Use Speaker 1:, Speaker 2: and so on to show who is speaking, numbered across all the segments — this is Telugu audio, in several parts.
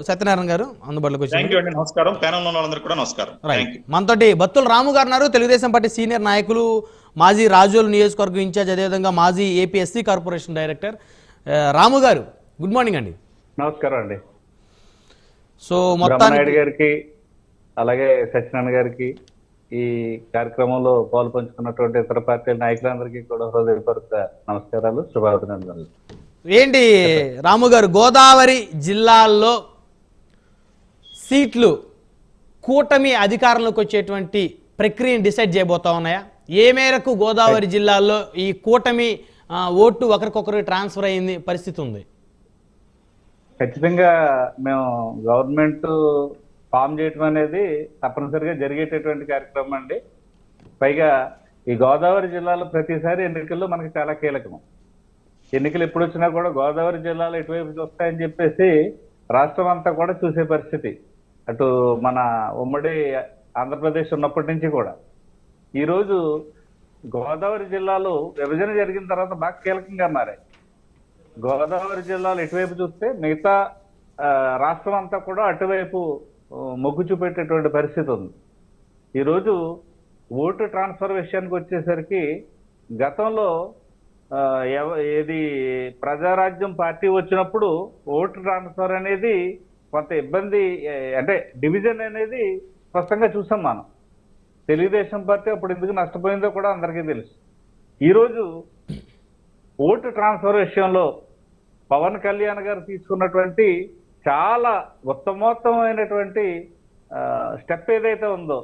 Speaker 1: సత్యనారాయణ గారు అందుబాటులోకి వచ్చారు.
Speaker 2: నమస్కారం. ప్యానెల్ ఉన్న వాళ్ళందరికీ కూడా నమస్కారం.
Speaker 1: మనతోటి బత్తుల రాము గారు ఉన్నారు, తెలుగుదేశం పార్టీ సీనియర్ నాయకులు, మాజీ రాజోలు నియోజకవర్గం ఇన్ఛార్జ్, అదేవిధంగా మాజీ ఏపీ ఎస్సీ కార్పొరేషన్ డైరెక్టర్. రాము గారు గుడ్ మార్నింగ్ అండి.
Speaker 3: నమస్కారం అండి.
Speaker 1: సో మొత్తానికి
Speaker 3: గారికి అలాగే సత్యనారాయణ గారికి ఈ కార్యక్రమంలో పాలు పంచుకున్నటువంటి ఇతర పార్టీల నాయకులందరికీ కూడా హృదయపూర్వక నమస్కారాలు, శుభాభినందనలు.
Speaker 1: ఏంటి రాము గారు, గోదావరి జిల్లాల్లో సీట్లు కూటమి అధికారంలోకి వచ్చేటువంటి ప్రక్రియను డిసైడ్ చేయబోతా ఉన్నాయా? ఏ మేరకు గోదావరి జిల్లాల్లో ఈ కూటమి ఓటు ఒకరికొకరు ట్రాన్స్ఫర్ అయింది పరిస్థితి ఉంది?
Speaker 3: ఖచ్చితంగా మేము గవర్నమెంట్ ఫామ్ చేయటం అనేది తప్పనిసరిగా జరిగేటటువంటి కార్యక్రమం అండి. పైగా ఈ గోదావరి జిల్లాలో ప్రతిసారి ఎన్నికల్లో మనకి చాలా కీలకం. ఎన్నికలు ఎప్పుడు వచ్చినా కూడా గోదావరి జిల్లాలో ఎటువైపు వస్తాయని చెప్పేసి రాష్ట్రం అంతా కూడా చూసే పరిస్థితి. అటు మన ఉమ్మడి ఆంధ్రప్రదేశ్ ఉన్నప్పటి నుంచి కూడా ఈరోజు గోదావరి జిల్లాలో విభజన జరిగిన తర్వాత బాగా కీలకంగా మారాయి. గోదావరి జిల్లాలో ఎటువైపు చూస్తే మిగతా రాష్ట్రం అంతా కూడా అటువైపు మొగ్గు చూపెట్టేటువంటి పరిస్థితి ఉంది. ఈరోజు ఓటు ట్రాన్స్ఫర్ విషయానికి వచ్చేసరికి గతంలో ఏది ప్రజారాజ్యం పార్టీ వచ్చినప్పుడు ఓటు ట్రాన్స్ఫర్ అనేది కొంత ఇబ్బంది, అంటే డివిజన్ అనేది స్పష్టంగా చూసాం మనం. తెలుగుదేశం పార్టీ అప్పుడు ఎందుకు నష్టపోయిందో కూడా అందరికీ తెలుసు. ఈరోజు ఓటు ట్రాన్స్ఫర్ విషయంలో పవన్ కళ్యాణ్ గారు తీసుకున్నటువంటి చాలా ఉత్తమోత్తమైనటువంటి స్టెప్ ఏదైతే ఉందో,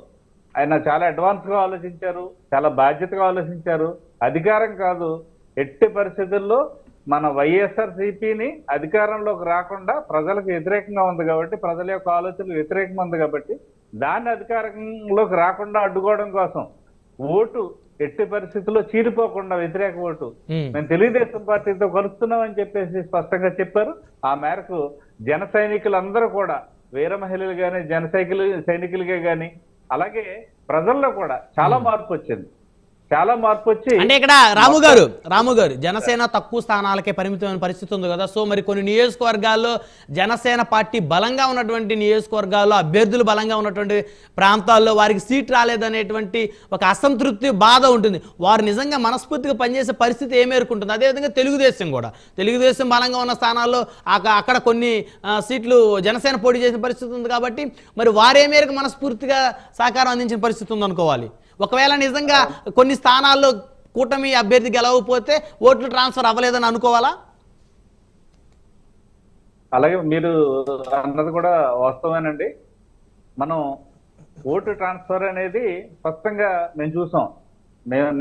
Speaker 3: ఆయన చాలా అడ్వాన్స్గా ఆలోచించారు, చాలా బాధ్యతగా ఆలోచించారు. అధికారం కాదు, ఎట్టి పరిస్థితుల్లో మన వైఎస్ఆర్సీపీని అధికారంలోకి రాకుండా ప్రజలకు వ్యతిరేకంగా ఉంది కాబట్టి, ప్రజల యొక్క ఆలోచనలు వ్యతిరేకంగా ఉంది కాబట్టి దాన్ని అధికారంలోకి రాకుండా అడ్డుకోవడం కోసం ఓటు ఎట్టి పరిస్థితుల్లో చీలిపోకుండా వ్యతిరేక ఓటు మేము తెలుగుదేశం పార్టీతో కలుస్తున్నామని చెప్పేసి స్పష్టంగా చెప్పారు. ఆ మేరకు జన సైనికులందరూ కూడా, వీర మహిళలు కానీ జన సైనికులుగా కానీ అలాగే ప్రజల్లో కూడా చాలా మార్పు వచ్చింది. చాలా మార్పు వచ్చి
Speaker 1: అంటే ఇక్కడ రాము గారు జనసేన తక్కువ స్థానాలకే పరిమితమైన పరిస్థితి ఉంది కదా. సో మరి కొన్ని నియోజకవర్గాల్లో జనసేన పార్టీ బలంగా ఉన్నటువంటి నియోజకవర్గాల్లో, అభ్యర్థులు బలంగా ఉన్నటువంటి ప్రాంతాల్లో వారికి సీట్ రాలేదనేటువంటి ఒక అసంతృప్తి, బాధ ఉంటుంది. వారు నిజంగా మనస్ఫూర్తిగా పనిచేసే పరిస్థితి ఏ మేరకు ఉంటుంది? అదేవిధంగా తెలుగుదేశం బలంగా ఉన్న స్థానాల్లో అక్కడ కొన్ని సీట్లు జనసేన పోటీ చేసిన పరిస్థితి ఉంది కాబట్టి మరి వారే మేరకు మనస్ఫూర్తిగా సహకారం అందించిన పరిస్థితి ఉందనుకోవాలి. ఒకవేళ నిజంగా కొన్ని స్థానాల్లో కూటమి అభ్యర్థి గెలవకపోతే ఓట్లు ట్రాన్స్ఫర్ అవ్వలేదని అనుకోవాలా?
Speaker 3: అలాగే మీరు అన్నది కూడా వాస్తవేనండి. మనం ఓటు ట్రాన్స్ఫర్ అనేది స్పష్టంగా మేము చూసాం.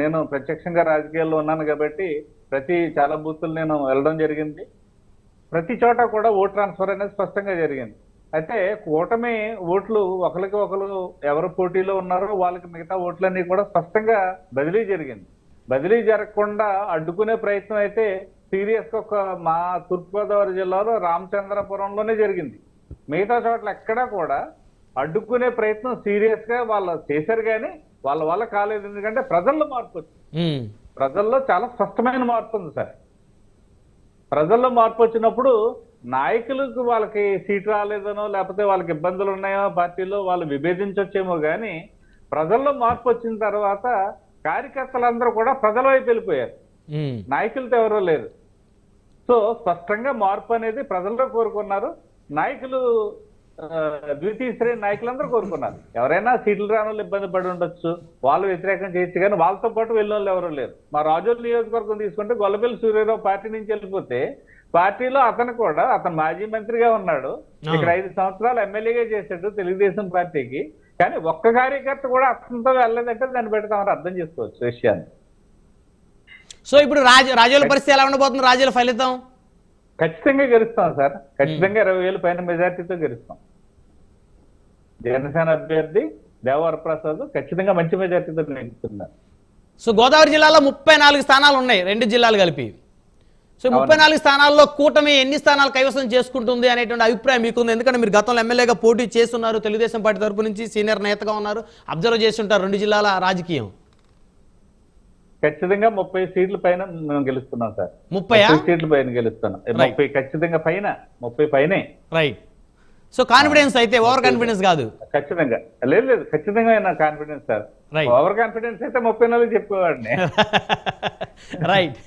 Speaker 3: నేను ప్రత్యక్షంగా రాజకీయాల్లో ఉన్నాను కాబట్టి చాలా బూతులు నేను వెళ్ళడం జరిగింది. ప్రతి చోట కూడా ఓటు ట్రాన్స్ఫర్ అనేది స్పష్టంగా జరిగింది. అయితే కూటమి ఓట్లు ఒకరికి ఒకరు ఎవరు పోటీలో ఉన్నారో వాళ్ళకి మిగతా ఓట్లన్నీ కూడా స్పష్టంగా బదిలీ జరిగింది. బదిలీ జరగకుండా అడ్డుకునే ప్రయత్నం అయితే సీరియస్గా మా తూర్పుగోదావరి జిల్లాలో రామచంద్రపురంలోనే జరిగింది. మిగతా చోట్ల ఎక్కడా కూడా అడ్డుకునే ప్రయత్నం సీరియస్గా వాళ్ళు చేశారు కానీ వాళ్ళ కాలేదు. ఎందుకంటే ప్రజల్లో మార్పు వచ్చింది. ప్రజల్లో చాలా స్పష్టమైన మార్పు ఉంది సార్. ప్రజల్లో మార్పు వచ్చినప్పుడు నాయకులకు వాళ్ళకి సీట్ రాలేదనో లేకపోతే వాళ్ళకి ఇబ్బందులు ఉన్నాయో పార్టీలో వాళ్ళు విభేదించొచ్చేమో కానీ ప్రజల్లో మార్పు వచ్చిన తర్వాత కార్యకర్తలందరూ కూడా ప్రజల వైపు వెళ్ళిపోయారు. నాయకులతో ఎవరో లేరు. సో స్పష్టంగా మార్పు అనేది ప్రజల్లో కోరుకున్నారు. నాయకులు ద్వితీయ శ్రేణి నాయకులందరూ కోరుకున్నారు. ఎవరైనా సీట్లు రాని వాళ్ళు ఇబ్బంది పడి ఉండొచ్చు, వాళ్ళు వ్యతిరేకం చేయొచ్చు, కానీ వాళ్ళతో పాటు వెళ్ళిన వాళ్ళు ఎవరూ లేరు. మా రాజోలు నియోజకవర్గం తీసుకుంటే గొల్లపల్లి సూర్యారావు పార్టీ నుంచి వెళ్ళిపోతే పార్టీలో అతను మాజీ మంత్రిగా ఉన్నాడు, ఇక్కడ 5 సంవత్సరాలు ఎమ్మెల్యేగా చేశాడు తెలుగుదేశం పార్టీకి. కానీ ఒక్క కార్యకర్త కూడా అతనితో వెళ్ళలేదంటే దాన్ని బట్టి తమరు అర్థం చేసుకోవచ్చు విషయాన్ని.
Speaker 1: సో ఇప్పుడు రాజోల పరిస్థితి ఎలా ఉండబోతుంది? రాజోల ఫలితం
Speaker 3: ఖచ్చితంగా గెలుస్తాం సార్. ఖచ్చితంగా 20,000 పైన మెజార్టీతో గెలుస్తాం. జనసేన అభ్యర్థి దేవవరప్రసాద్ ఖచ్చితంగా మంచి మెజార్టీతో గెలుస్తున్నారు.
Speaker 1: సో గోదావరి జిల్లాలో 34 స్థానాలు ఉన్నాయి, 2 జిల్లాలు కలిపి. సో 34 స్థానాల్లో కూటమి ఎన్ని స్థానాలు కైవసం చేసుకుంటుంది అనేటువంటి అభిప్రాయం మీకుంది? ఎందుకంటే మీరు గతంలో ఎమ్మెల్యేగా పోటీ చేస్తున్నారు, తెలుగుదేశం పార్టీ తరపు నుంచి సీనియర్ నేతగా ఉన్నారు, అబ్జర్వ్ చేస్తుంటారు 2 జిల్లాల రాజకీయం.
Speaker 3: ఖచ్చితంగా 30 సీట్ల పైన మేము గెలుస్తున్నాం సార్.
Speaker 1: 30
Speaker 3: సీట్ల పైన గెలుస్తున్నాం. 30 ఖచ్చితంగా పైన, 30 పైనే.
Speaker 1: రైట్. సో కాన్ఫిడెన్స్ అయితే ఓవర్ కాన్ఫిడెన్స్ కాదు.
Speaker 3: ఖచ్చితంగా లేదు ఖచ్చితంగా నా confidence sir.
Speaker 1: Right.
Speaker 3: Over confidence అయితే 34 చెప్పేవాడిని.
Speaker 1: రైట్.